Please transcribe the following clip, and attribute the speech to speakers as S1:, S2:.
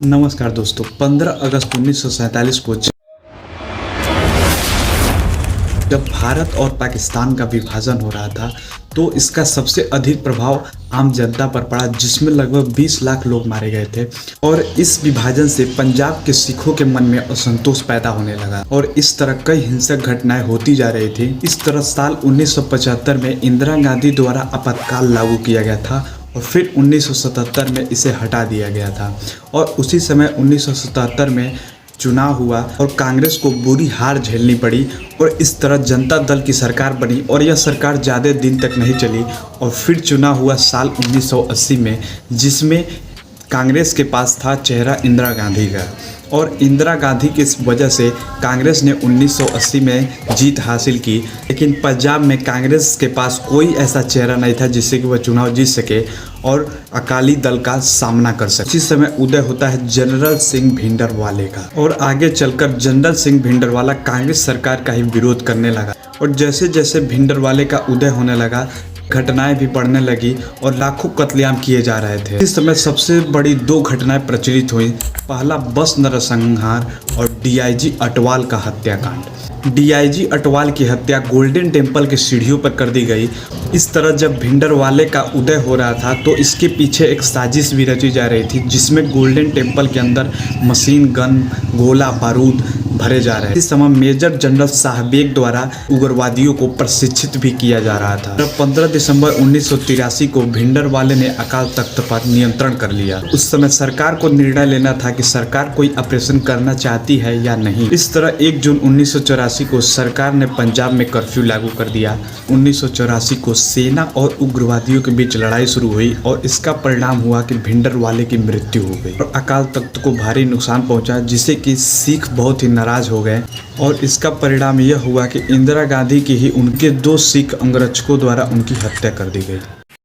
S1: नमस्कार दोस्तों, 15 अगस्त 1947 को जब भारत और पाकिस्तान का विभाजन हो रहा था तो इसका सबसे अधिक प्रभाव आम जनता पर पड़ा, जिसमें लगभग 20 लाख लोग मारे गए थे। और इस विभाजन से पंजाब के सिखों के मन में असंतोष पैदा होने लगा और इस तरह कई हिंसक घटनाएं होती जा रही थी। इस तरह साल 1975 में इंदिरा गांधी द्वारा आपातकाल लागू किया गया था और फिर 1977 में इसे हटा दिया गया था। और उसी समय 1977 में चुनाव हुआ और कांग्रेस को बुरी हार झेलनी पड़ी और इस तरह जनता दल की सरकार बनी और यह सरकार ज़्यादा दिन तक नहीं चली। और फिर चुनाव हुआ साल 1980 में, जिसमें कांग्रेस के पास था चेहरा इंदिरा गांधी का और इंदिरा गांधी की इस वजह से कांग्रेस ने 1980 में जीत हासिल की। लेकिन पंजाब में कांग्रेस के पास कोई ऐसा चेहरा नहीं था जिससे कि वह चुनाव जीत सके और अकाली दल का सामना कर सके। इसी समय उदय होता है जनरल सिंह भिंडरवाले का और आगे चलकर जनरल सिंह भिंडरवाला कांग्रेस सरकार का ही विरोध करने लगा। और जैसे जैसे भिंडरवाले का उदय होने लगा, घटनाएं भी बढ़ने लगी और लाखों कत्लेआम किए जा रहे थे। इस समय सबसे बड़ी दो घटनाएं प्रचलित हुई। पहला बस नरसंहार और डीआईजी अटवाल का हत्याकांड। डीआईजी अटवाल की हत्या गोल्डन टेम्पल के सीढ़ियों पर कर दी गई। इस तरह जब भिंडरवाले का उदय हो रहा था तो इसके पीछे एक साजिश भी रची जा रही थी, जिसमें गोल्डन टेम्पल के अंदर मशीन गन, गोला बारूद भरे जा रहे थे। इस समय मेजर जनरल साहबेग द्वारा उग्रवादियों को प्रशिक्षित भी किया जा रहा था। 15 दिसंबर 1983 को भिंडरवाले ने अकाल तख्त पर नियंत्रण कर लिया। उस समय सरकार को निर्णय लेना था कि सरकार कोई ऑपरेशन करना चाहती है या नहीं। इस तरह 1 जून 1984 को सरकार ने पंजाब में कर्फ्यू लागू कर दिया। 1984 को सेना और उग्रवादियों के बीच लड़ाई शुरू हुई और इसका परिणाम हुआ कि भिंडरवाले की मृत्यु हो गई और अकाल तख्त को भारी नुकसान पहुंचा, जिससे कि सिख बहुत ही नाराज हो गए। और इसका परिणाम यह हुआ कि इंदिरा गांधी की ही उनके 2 सिख अंगरक्षकों द्वारा उनकी हत्या कर दी गई।